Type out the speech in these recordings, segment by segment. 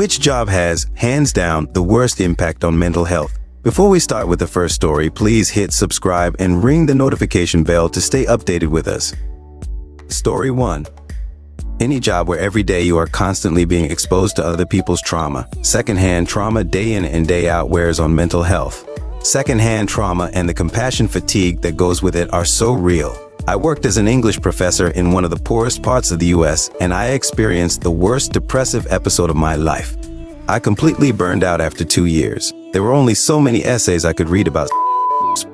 Which job has, hands down, the worst impact on mental health? Before we start with the first story, please hit subscribe and ring the notification bell to stay updated with us. Story 1. Any job where every day you are constantly being exposed to other people's trauma. Secondhand trauma day in and day out wears on mental health. Secondhand trauma and the compassion fatigue that goes with it are so real. I worked as an English professor in one of the poorest parts of the US, and I experienced the worst depressive episode of my life. I completely burned out after 2 years. There were only so many essays I could read about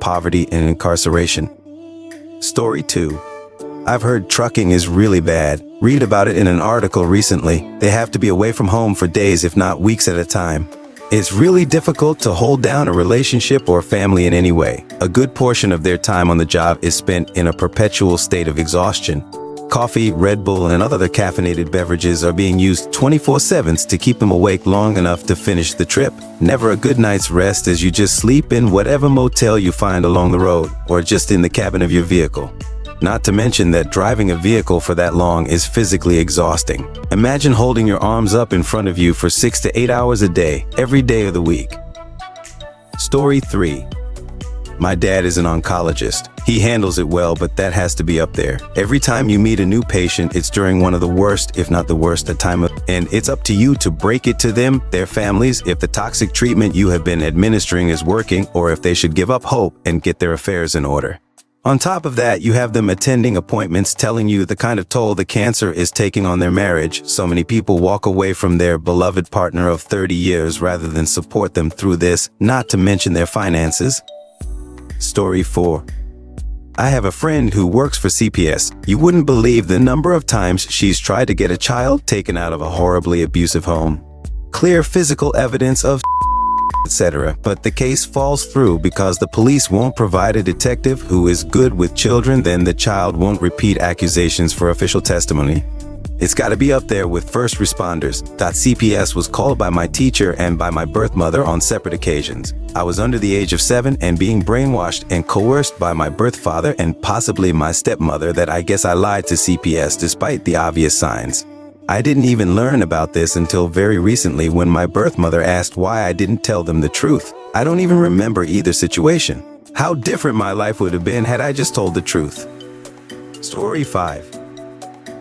poverty and incarceration. Story 2. I've heard trucking is really bad. Read about it in an article recently. They have to be away from home for days, if not weeks at a time. It's really difficult to hold down a relationship or family in any way. A good portion of their time on the job is spent in a perpetual state of exhaustion. Coffee, Red Bull, and other caffeinated beverages are being used 24/7 to keep them awake long enough to finish the trip. Never a good night's rest as you just sleep in whatever motel you find along the road, or just in the cabin of your vehicle. Not to mention that driving a vehicle for that long is physically exhausting. Imagine holding your arms up in front of you for 6 to 8 hours a day, every day of the week. Story 3. My dad is an oncologist. He handles it well, but that has to be up there. Every time you meet a new patient, it's during one of the worst, if not the worst, and it's up to you to break it to them, their families, if the toxic treatment you have been administering is working, or if they should give up hope and get their affairs in order. On top of that, you have them attending appointments telling you the kind of toll the cancer is taking on their marriage. So many people walk away from their beloved partner of 30 years rather than support them through this, not to mention their finances. Story 4. I have a friend who works for CPS. You wouldn't believe the number of times she's tried to get a child taken out of a horribly abusive home. Clear physical evidence of etc., but the case falls through because the police won't provide a detective who is good with children, then the child won't repeat accusations for official testimony. It's got to be up there with first responders. CPS was called by my teacher and by my birth mother on separate occasions. I was under the age of 7 and being brainwashed and coerced by my birth father and possibly my stepmother that I guess I lied to CPS despite the obvious signs. I didn't even learn about this until very recently when my birth mother asked why I didn't tell them the truth. I don't even remember either situation. How different my life would have been had I just told the truth. Story 5.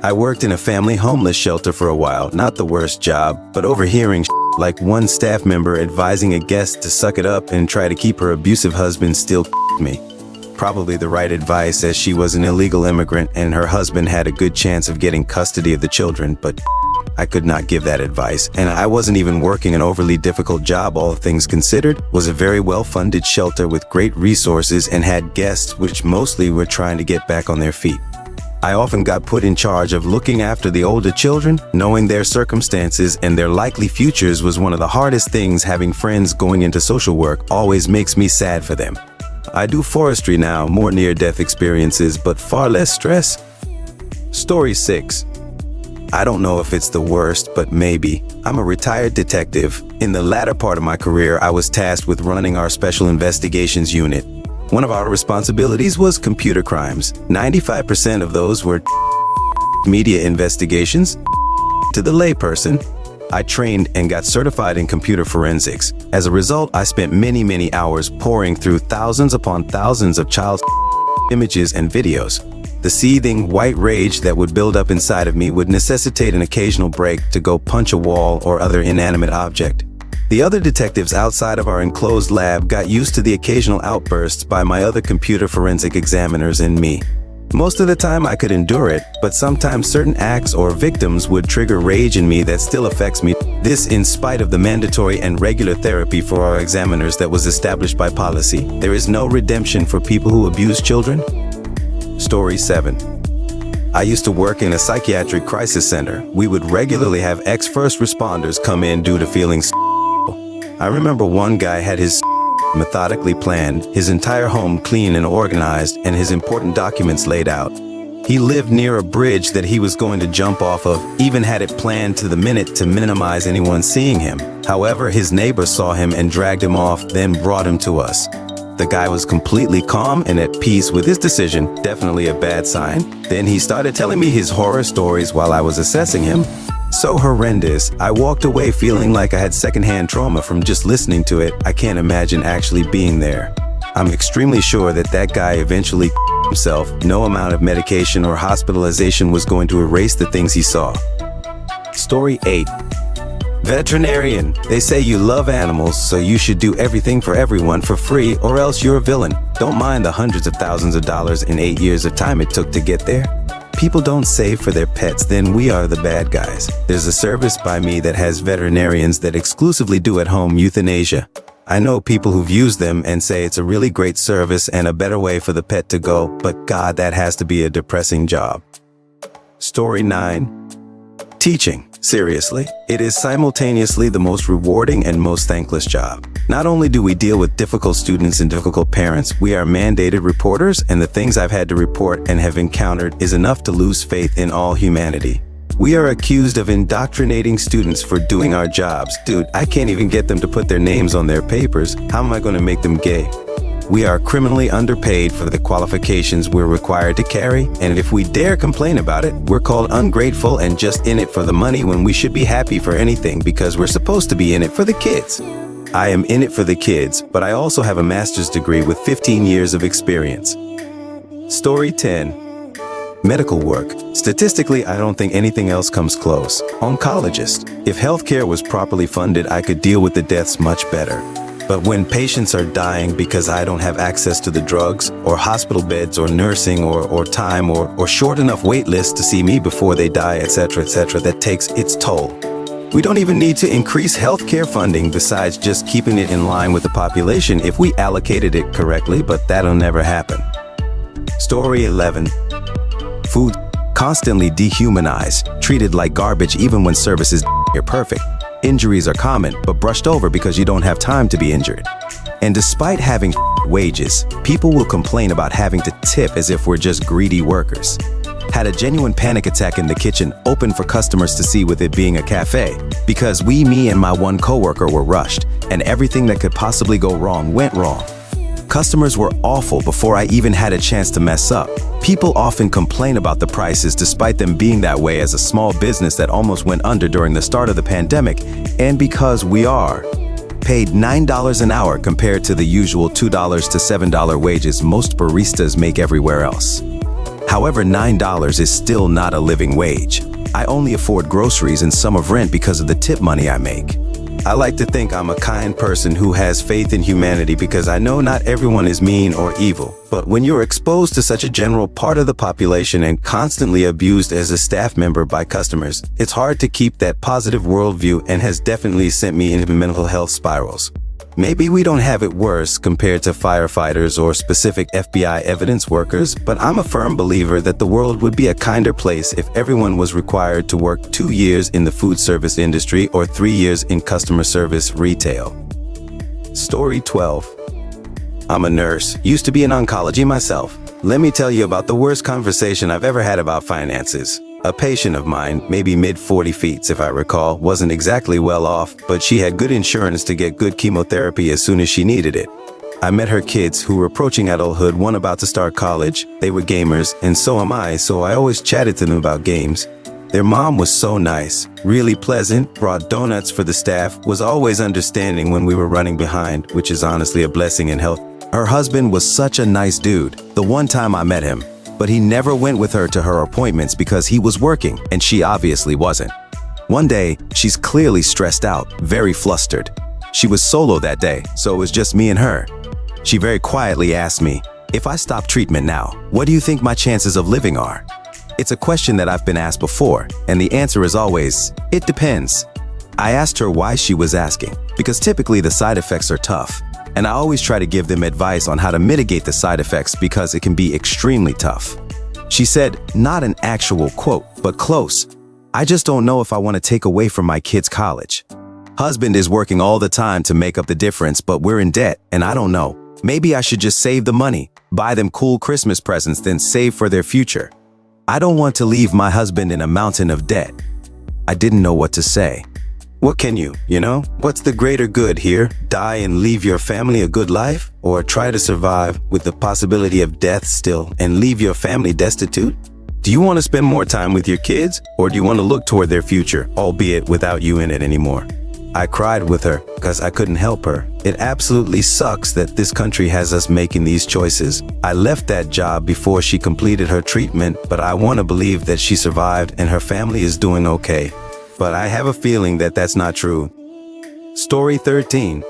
I worked in a family homeless shelter for a while, not the worst job, but overhearing like one staff member advising a guest to suck it up and try to keep her abusive husband still me. Probably the right advice, as she was an illegal immigrant and her husband had a good chance of getting custody of the children, but I could not give that advice, and I wasn't even working an overly difficult job. All things considered, was a very well-funded shelter with great resources and had guests which mostly were trying to get back on their feet. I often got put in charge of looking after the older children. Knowing their circumstances and their likely futures was one of the hardest things. Having friends going into social work always makes me sad for them. I do forestry now, more near-death experiences, but far less stress. Story 6. I don't know if it's the worst, but maybe. I'm a retired detective. In the latter part of my career, I was tasked with running our Special Investigations Unit. One of our responsibilities was computer crimes. 95% of those were media investigations. To the layperson, I trained and got certified in computer forensics. As a result, I spent many hours poring through thousands upon thousands of child images and videos. The seething white rage that would build up inside of me would necessitate an occasional break to go punch a wall or other inanimate object. The other detectives outside of our enclosed lab got used to the occasional outbursts by my other computer forensic examiners and me. Most of the time I could endure it, but sometimes certain acts or victims would trigger rage in me that still affects me. This in spite of the mandatory and regular therapy for our examiners that was established by policy. There is no redemption for people who abuse children. Story 7. I used to work in a psychiatric crisis center. We would regularly have ex-first responders come in due to feeling I remember one guy had his methodically planned, his entire home clean and organized, and his important documents laid out. He lived near a bridge that he was going to jump off of, even had it planned to the minute to minimize anyone seeing him. However, his neighbor saw him and dragged him off, then brought him to us. The guy was completely calm and at peace with his decision, definitely a bad sign. Then he started telling me his horror stories while I was assessing him. So horrendous, I walked away feeling like I had secondhand trauma from just listening to it. I can't imagine actually being there. I'm extremely sure that that guy eventually himself. No amount of medication or hospitalization was going to erase the things he saw. Story 8. Veterinarian. They say you love animals, so you should do everything for everyone for free, or else you're a villain. Don't mind the hundreds of thousands of dollars in 8 years of time it took to get there. People don't save for their pets, then we are the bad guys. There's a service by me that has veterinarians that exclusively do at-home euthanasia. I know people who've used them and say it's a really great service and a better way for the pet to go, but God, that has to be a depressing job. Story 9. Teaching. Seriously, it is simultaneously the most rewarding and most thankless job. Not only do we deal with difficult students and difficult parents, we are mandated reporters, and the things I've had to report and have encountered is enough to lose faith in all humanity. We are accused of indoctrinating students for doing our jobs. Dude, I can't even get them to put their names on their papers. How am I going to make them gay? We are criminally underpaid for the qualifications we're required to carry, and if we dare complain about it, we're called ungrateful and just in it for the money when we should be happy for anything because we're supposed to be in it for the kids. I am in it for the kids, but I also have a master's degree with 15 years of experience. Story 10. Medical work. Statistically, I don't think anything else comes close. Oncologist. If healthcare was properly funded, I could deal with the deaths much better. But when patients are dying because I don't have access to the drugs, or hospital beds, or nursing, or time, or short enough wait lists to see me before they die, etc., that takes its toll. We don't even need to increase healthcare funding besides just keeping it in line with the population if we allocated it correctly, but that'll never happen. Story 11. Food. Constantly dehumanized, treated like garbage even when services are perfect. Injuries are common, but brushed over because you don't have time to be injured. And despite having wages, people will complain about having to tip as if we're just greedy workers. Had a genuine panic attack in the kitchen, open for customers to see with it being a cafe, because me and my one coworker were rushed, and everything that could possibly go wrong went wrong. Customers were awful before I even had a chance to mess up. People often complain about the prices despite them being that way as a small business that almost went under during the start of the pandemic, and because we are paid $9 an hour compared to the usual $2 to $7 wages most baristas make everywhere else. However, $9 is still not a living wage. I only afford groceries and some of rent because of the tip money I make. I like to think I'm a kind person who has faith in humanity because I know not everyone is mean or evil. But when you're exposed to such a general part of the population and constantly abused as a staff member by customers, it's hard to keep that positive worldview and has definitely sent me into mental health spirals. Maybe we don't have it worse compared to firefighters or specific FBI evidence workers, but I'm a firm believer that the world would be a kinder place if everyone was required to work 2 years in the food service industry or 3 years in customer service retail. Story 12. I'm a nurse, used to be in oncology myself. Let me tell you about the worst conversation I've ever had about finances. A patient of mine, maybe mid-40 feet if I recall, wasn't exactly well off, but she had good insurance to get good chemotherapy as soon as she needed it. I met her kids who were approaching adulthood, one about to start college. They were gamers, and so am I, so I always chatted to them about games. Their mom was so nice, really pleasant, brought donuts for the staff, was always understanding when we were running behind, which is honestly a blessing in health. Her husband was such a nice dude, the one time I met him. But he never went with her to her appointments because he was working, and she obviously wasn't. One day, she's clearly stressed out, very flustered. She was solo that day, so it was just me and her. She very quietly asked me, "If I stop treatment now, what do you think my chances of living are?" It's a question that I've been asked before, and the answer is always, "It depends." I asked her why she was asking, because typically the side effects are tough. And I always try to give them advice on how to mitigate the side effects because it can be extremely tough. She said, not an actual quote, but close. "I just don't know if I want to take away from my kids' college. Husband is working all the time to make up the difference, but we're in debt, and I don't know. Maybe I should just save the money, buy them cool Christmas presents, then save for their future. I don't want to leave my husband in a mountain of debt." I didn't know what to say. What can you know? What's the greater good here? Die and leave your family a good life? Or try to survive with the possibility of death still and leave your family destitute? Do you want to spend more time with your kids, or do you want to look toward their future, albeit without you in it anymore? I cried with her because I couldn't help her. It absolutely sucks that this country has us making these choices. I left that job before she completed her treatment, but I want to believe that she survived and her family is doing okay. But I have a feeling that that's not true. Story 13.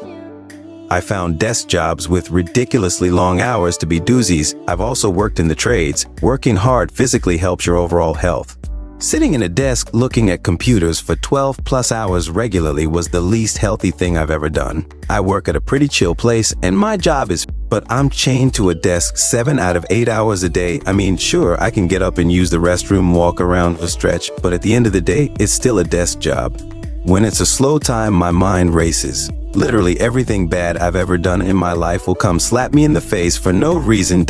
I found desk jobs with ridiculously long hours to be doozies. I've also worked in the trades. Working hard physically helps your overall health. Sitting in a desk looking at computers for 12+ hours regularly was the least healthy thing I've ever done. I work at a pretty chill place and my job is, but I'm chained to a desk 7 out of 8 hours a day. I mean, sure, I can get up and use the restroom, walk around or stretch, but at the end of the day, it's still a desk job. When it's a slow time, my mind races. Literally everything bad I've ever done in my life will come slap me in the face for no reason,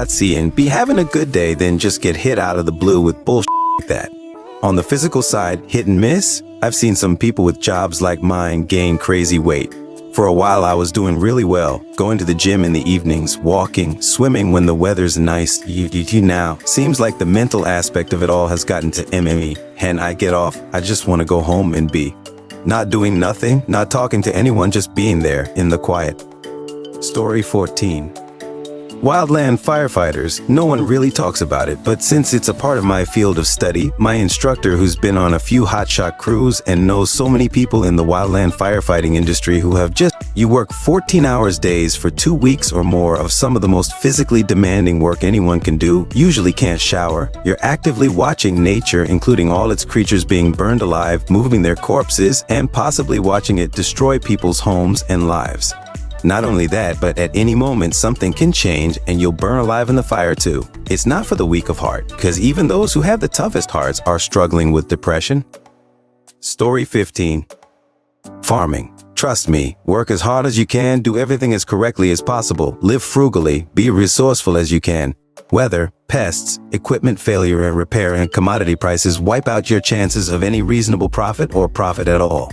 see, and be having a good day, then just get hit out of the blue with bullshit like that. On the physical side, hit and miss. I've seen some people with jobs like mine gain crazy weight. For a while I was doing really well, going to the gym in the evenings, walking, swimming when the weather's nice. Now, seems like the mental aspect of it all has gotten to MME, and I get off, I just want to go home and be. Not doing nothing, not talking to anyone, just being there in the quiet. Story 14. Wildland firefighters. No one really talks about it, but since it's a part of my field of study, my instructor, who's been on a few hotshot crews and knows so many people in the wildland firefighting industry who have just, you work 14 hours days for 2 weeks or more of some of the most physically demanding work anyone can do, usually can't shower. You're actively watching nature, including all its creatures being burned alive, moving their corpses, and possibly watching it destroy people's homes and lives. Not only that, but at any moment something can change and you'll burn alive in the fire too. It's not for the weak of heart, because even those who have the toughest hearts are struggling with depression. Story 15. Farming. Trust me, work as hard as you can, do everything as correctly as possible, live frugally, be resourceful as you can. Weather, pests, equipment failure and repair, and commodity prices wipe out your chances of any reasonable profit or profit at all.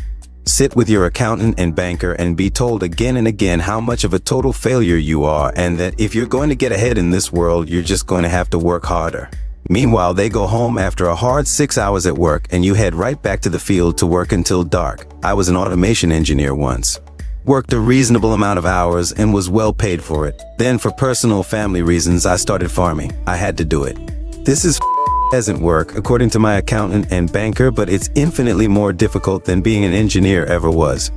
Sit with your accountant and banker and be told again and again how much of a total failure you are, and that if you're going to get ahead in this world, you're just going to have to work harder. Meanwhile, they go home after a hard 6 hours at work and you head right back to the field to work until dark. I was an automation engineer once. Worked a reasonable amount of hours and was well paid for it. Then for personal family reasons, I started farming. I had to do it. This is peasant work, according to my accountant and banker, but it's infinitely more difficult than being an engineer ever was.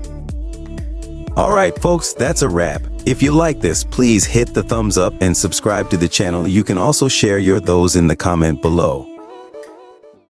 Alright folks, that's a wrap. If you like this, please hit the thumbs up and subscribe to the channel. You can also share your thoughts in the comment below.